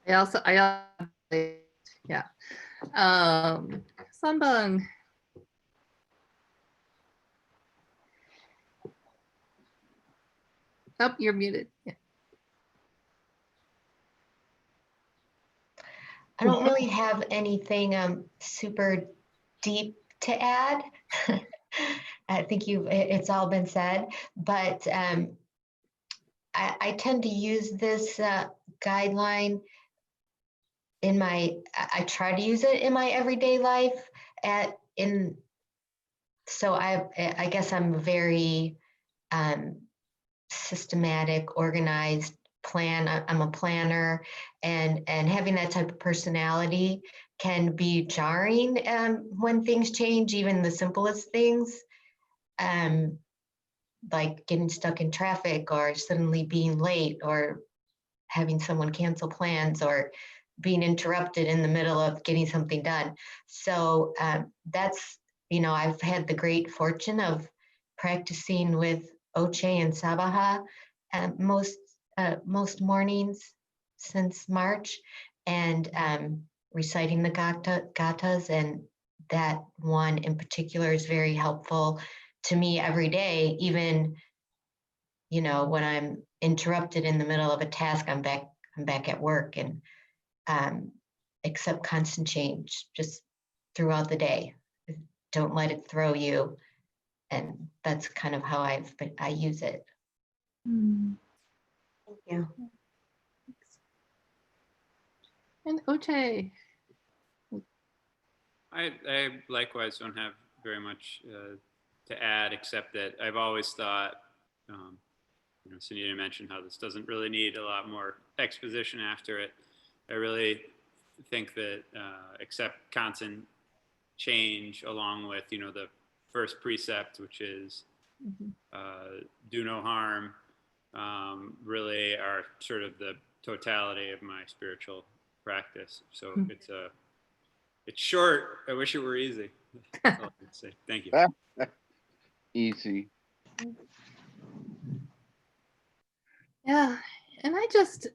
Yeah. Sanbang. Oh, you're muted. Yeah. I don't really have anything super deep to add. I think it's all been said, but I tend to use this guideline I try to use it in my everyday life. So I guess I'm a very systematic, organized I'm a planner, and having that type of personality can be jarring when things change, even the simplest things, like getting stuck in traffic or suddenly being late or having someone cancel plans or being interrupted in the middle of getting something done. So that's, I've had the great fortune of practicing with Oche and Sabaha most mornings since March, and reciting the gathas, and that one in particular is very helpful to me every day. Even when I'm interrupted in the middle of a task, I'm back at work, and accept constant change just throughout the day. Don't let it throw you, and that's kind of how I use it. Thank you. And Oche. I likewise don't have very much to add, except that I've always thought, Sunita mentioned how this doesn't really need a lot more exposition after it. I really think that accept constant change, along with, the first precept, which is do no harm, really are sort of the totality of my spiritual practice. So it's short. I wish it were easy. That's all I can say. Thank you. Easy. Yeah, and I just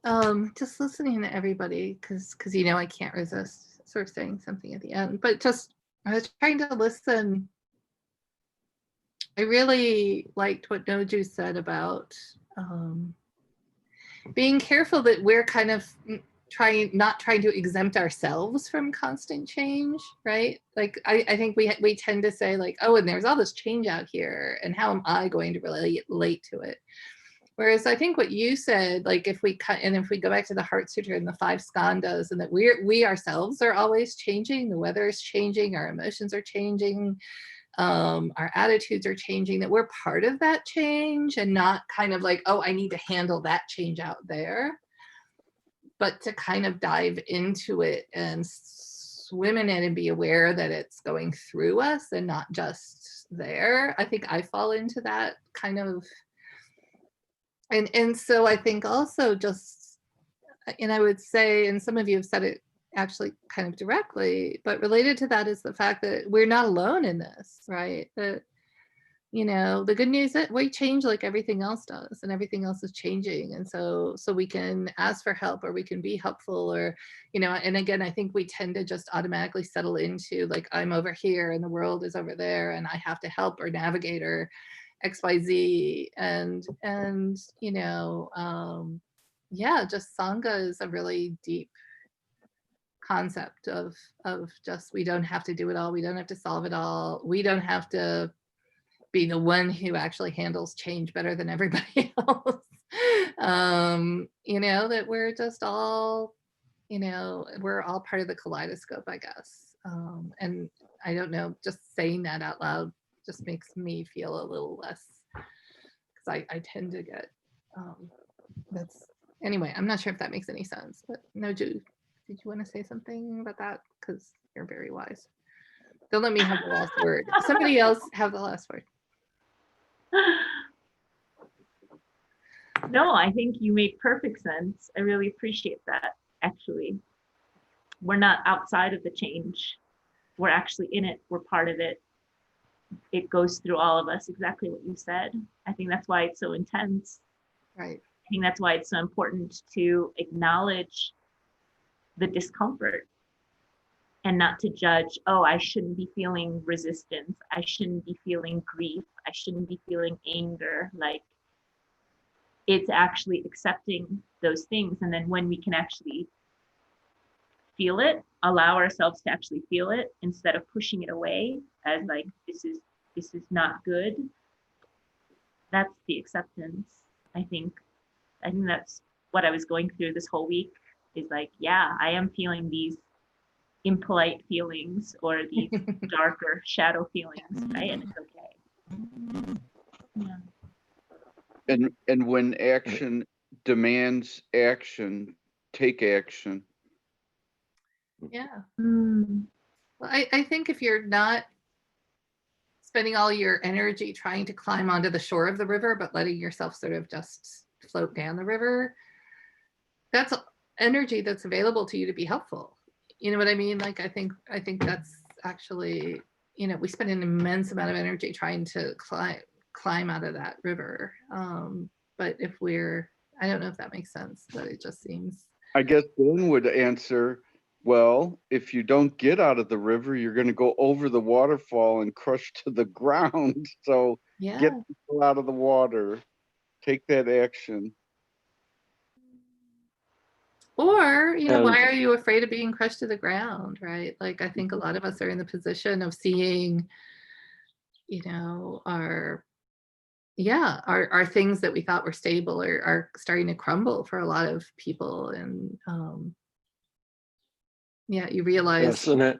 listening to everybody, because I can't resist sort of saying something at the end, but I was trying to listen. I really liked what Noju said about being careful that we're kind of not trying to exempt ourselves from constant change, right? Like I think we tend to say like, oh, and there's all this change out here, and how am I going to relate to it? Whereas I think what you said, like if we go back to the Heart Sutra and the 5 skandhas, and that we ourselves are always changing, the weather is changing, our emotions are changing, our attitudes are changing, that we're part of that change, and not kind of like, oh, I need to handle that change out there, but to kind of dive into it and swim in it and be aware that it's going through us and not just there. I think I fall into that kind of. And so I think also just, and I would say, and some of you have said it actually kind of directly, but related to that is the fact that we're not alone in this, right? That, you know, the good news that we change like everything else does, and everything else is changing. And so we can ask for help, or we can be helpful, or, you know, and again, I think we tend to just automatically settle into like, I'm over here and the world is over there and I have to help or navigate or XYZ. And, you know, yeah, just Sangha is a really deep concept of just, we don't have to do it all. We don't have to solve it all. We don't have to be the one who actually handles change better than everybody else. You know, that we're just all, you know, we're all part of the kaleidoscope, I guess. And I don't know, just saying that out loud just makes me feel a little less, because I tend to get, that's, anyway, I'm not sure if that makes any sense, but no, Jude, did you want to say something about that? Because you're very wise. Don't let me have the last word. Somebody else have the last word. No, I think you made perfect sense. I really appreciate that, actually. We're not outside of the change. We're actually in it. We're part of it. It goes through all of us, exactly what you said. I think that's why it's so intense. Right. I think that's why it's so important to acknowledge the discomfort and not to judge, oh, I shouldn't be feeling resistance. I shouldn't be feeling grief. I shouldn't be feeling anger. Like, it's actually accepting those things. And then when we can actually feel it, allow ourselves to actually feel it instead of pushing it away as like, this is not good. That's the acceptance. I think that's what I was going through this whole week, is like, yeah, I am feeling these impolite feelings or these darker shadow feelings, right? And it's okay. Yeah. And when action demands action, take action. Yeah. Mm. Well, I think if you're not spending all your energy trying to climb onto the shore of the river, but letting yourself sort of just float down the river, that's energy that's available to you to be helpful. You know what I mean? Like, I think that's actually, you know, we spend an immense amount of energy trying to climb out of that river. But if we're, I don't know if that makes sense, but it just seems. I guess Ben would answer, well, if you don't get out of the river, you're going to go over the waterfall and crush to the ground. So Yeah. Get people out of the water. Take that action. Or, you know, why are you afraid of being crushed to the ground, right? Like, I think a lot of us are in the position of seeing, you know, our things that we thought were stable are starting to crumble for a lot of people. And yeah, you realize. Yes, and that,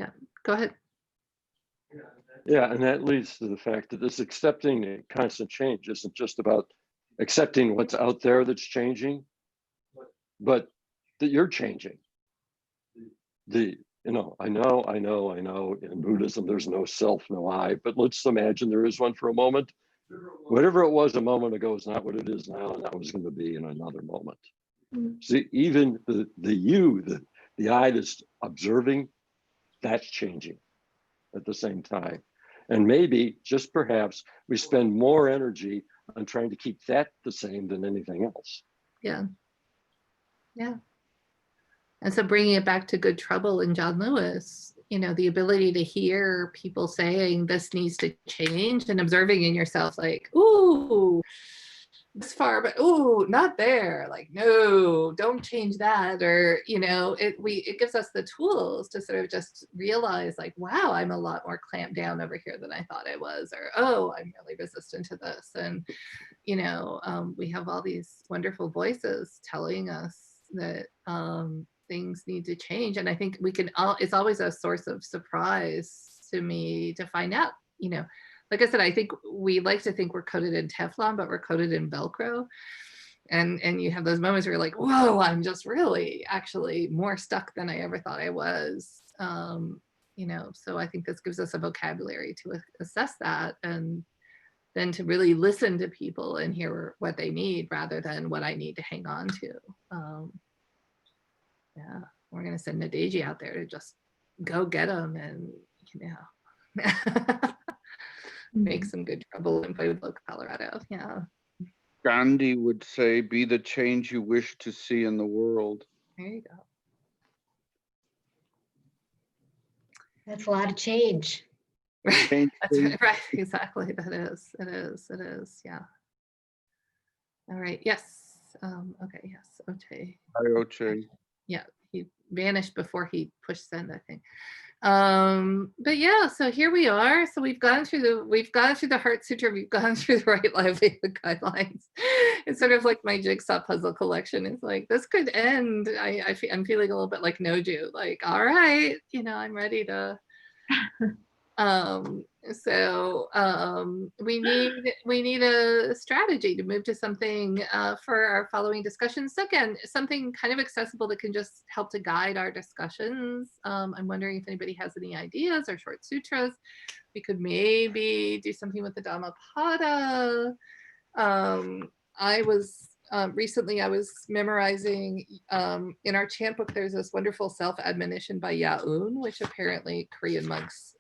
yeah, go ahead. Yeah, and that leads to the fact that this accepting a constant change isn't just about accepting what's out there that's changing, but that you're changing. I know, in Buddhism, there's no self, no I, but let's imagine there is one for a moment. Whatever it was a moment ago is not what it is now, and that was going to be in another moment. Mm-hmm. See, even the I that's observing, that's changing at the same time. And maybe, just perhaps, we spend more energy on trying to keep that the same than anything else. Yeah. Yeah. And so bringing it back to Good Trouble in John Lewis, you know, the ability to hear people saying this needs to change and observing in yourself, like, ooh, this far, but ooh, not there. Like, no, don't change that. Or, you know, it gives us the tools to sort of just realize, like, wow, I'm a lot more clamped down over here than I thought I was. Or, oh, I'm really resistant to this. And, you know, we have all these wonderful voices telling us that things need to change. And I think it's always a source of surprise to me to find out, you know, like I said, I think we like to think we're coated in Teflon, but we're coated in Velcro. And you have those moments where you're like, whoa, I'm just really actually more stuck than I ever thought I was. You know, so I think this gives us a vocabulary to assess that, and then to really listen to people and hear what they need rather than what I need to hang on to. Yeah, we're going to send Nadege out there to just go get them and, make some good trouble in Pueblo, Colorado. Yeah. Gandhi would say, be the change you wish to see in the world. There you go. That's a lot of change. Change That's right. Exactly. That is. It is. It is. Yeah. All right. Yes. Okay. Yes. Oche. Hi, Oche. Yeah. He vanished before he pushed send, I think. But yeah, so here we are. So we've gone through the Heart Sutra, we've gone through the Right Livelihood Guidelines. It's sort of like my jigsaw puzzle collection. It's like, this could end. I'm feeling a little bit like Noju, like, all right, I'm ready to we need a strategy to move to something for our following discussions. Again, something kind of accessible that can just help to guide our discussions. I'm wondering if anybody has any ideas or short sutras. We could maybe do something with the Dhammapada. Recently I was memorizing in our chant book, there's this wonderful self-admonition by Ya-un, which apparently Korean monks,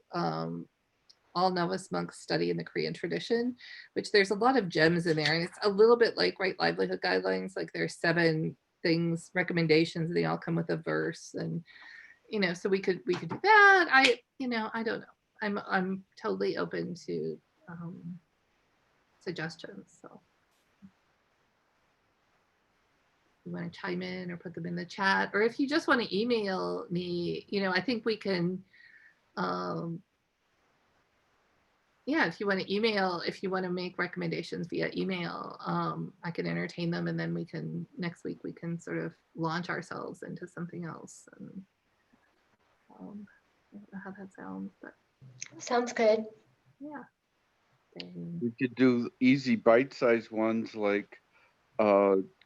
all novice monks study in the Korean tradition, which there's a lot of gems in there. And it's a little bit like Right Livelihood Guidelines, like there's 7 things, recommendations, and they all come with a verse. And, so we could do that. I don't know. I'm totally open to suggestions. So you want to chime in or put them in the chat, or if you just want to email me, I think we can, if you want to make recommendations via email, I can entertain them, and then next week we can sort of launch ourselves into something else. And I don't know how that sounds, but Sounds good. yeah. We could do easy bite-sized ones like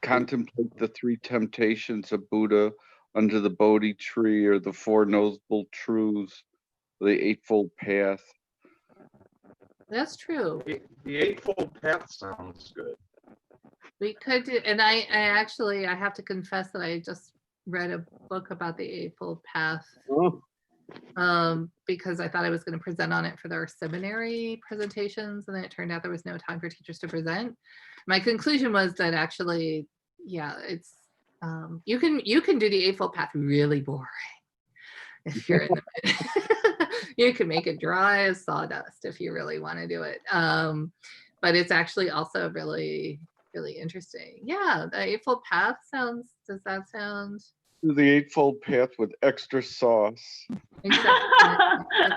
contemplate the 3 temptations of Buddha under the Bodhi tree, or the 4 noble truths, the Eightfold Path. That's true. The Eightfold Path sounds good. We could do, and I have to confess that I just read a book about the Eightfold Path, because I thought I was going to present on it for their seminary presentations, and then it turned out there was no time for teachers to present. My conclusion was that actually, it's you can do the Eightfold Path really boring if you're in the you can make it dry as sawdust if you really want to do it, but it's actually also really, really interesting. Yeah, the Eightfold Path does that sound? The Eightfold Path with extra sauce. Exactly.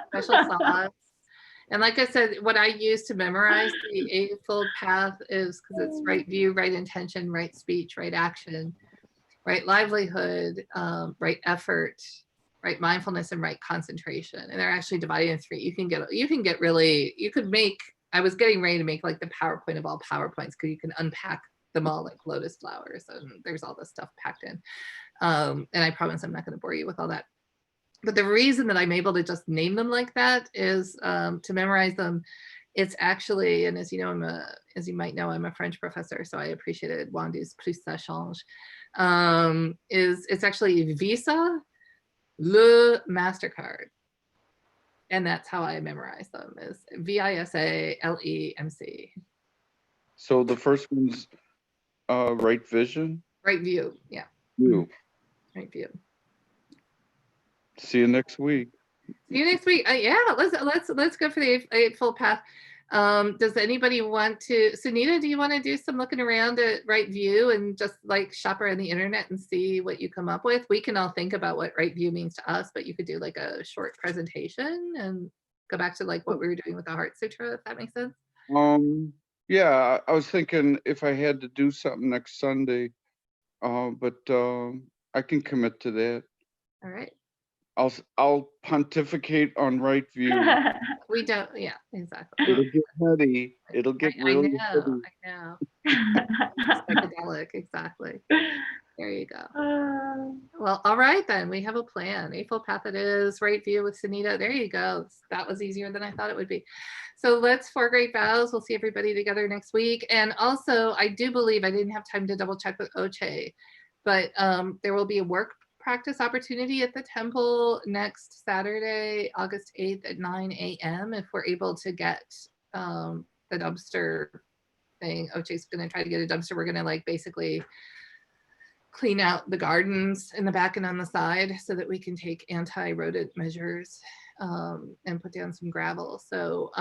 Special sauce. And like I said, what I use to memorize the Eightfold Path is, because it's right view, right intention, right speech, right action, right livelihood, right effort, right mindfulness, and right concentration. And they're actually divided into 3. I was getting ready to make like the PowerPoint of all PowerPoints, because you can unpack them all like lotus flowers, and there's all this stuff packed in. And I promise I'm not going to bore you with all that. But the reason that I'm able to just name them like that is to memorize them. It's actually, and as you might know, I'm a French professor, so I appreciated Wandu's plus ça change. It's actually Visa, le MasterCard. And that's how I memorize them, is VISALEMC. So the first one's right vision. Right view, yeah. View. Right view. See you next week. See you next week. Let's go for the Eightfold Path. Does anybody want to? Sunita, do you want to do some looking around at Right View and just like shop around the internet and see what you come up with? We can all think about what Right View means to us, but you could do like a short presentation and go back to like what we were doing with the Heart Sutra, if that makes sense. Yeah, I was thinking if I had to do something next Sunday, but I can commit to that. All right. I'll pontificate on Right View. We don't, yeah, exactly. It'll get heady. It'll get really heady. I know. Psychedelic, exactly. There you go. Well, all right then. We have a plan. Eightfold Path it is. Right View with Sunita. There you go. That was easier than I thought it would be. So let's 4 great vows. We'll see everybody together next week. And also, I do believe, I didn't have time to double check with Oche, but there will be a work practice opportunity at the temple next Saturday, August 8th at 9 a.m. if we're able to get the dumpster thing. Oche's going to try to get a dumpster. We're going to like basically clean out the gardens in the back and on the side so that we can take anti-rodent measures and put down some gravel. So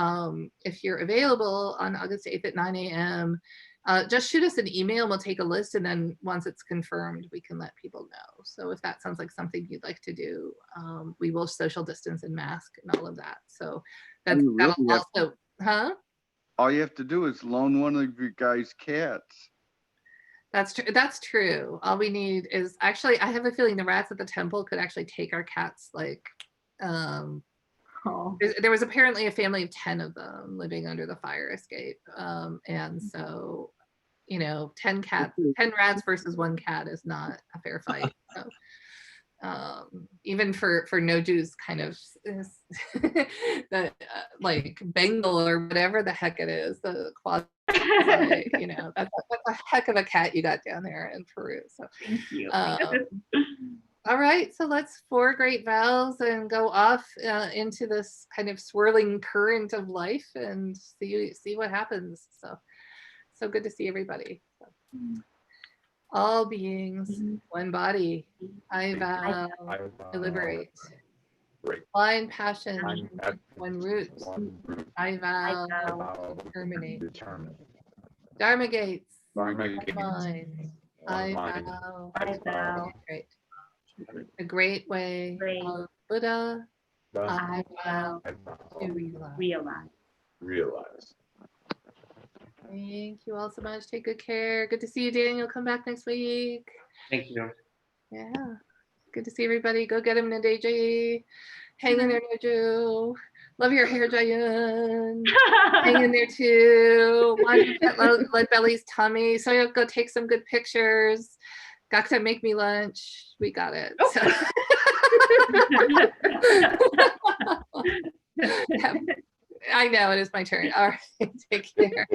if you're available on August 8th at 9 a.m., just shoot us an email. We'll take a list, and then once it's confirmed, we can let people know. So if that sounds like something you'd like to do, we will social distance and mask and all of that. So that's really also, huh? All you have to do is loan one of your guys' cats. That's true. That's true. All we need is actually, I have a feeling the rats at the temple could actually take our cats. Like, there was apparently a family of 10 of them living under the fire escape, and so, 10 rats versus 1 cat is not a fair fight. So, even for no Jews kind of the like Bengal or whatever the heck it is, the quasi, that's a heck of a cat you got down there in Peru. So Thank you. all right, so let's 4 great vows and go off into this kind of swirling current of life and see what happens. So good to see everybody. So, all beings, one body, I vow to liberate. Blind passion, one root, I vow to terminate. Dharma gates, mine, I vow to integrate. The great way of Buddha, I vow to realize. Thank you all so much. Take good care. Good to see you, Daniel. Come back next week. Thank you. Yeah. Good to see everybody. Go get him, Nadeji. Hang in there, Noju. Love your hair, Jayan. Hang in there too. Lead Belly's tummy. So you'll go take some good pictures. Gakta, make me lunch. We got it. So. I know it is my turn. All right. Take care.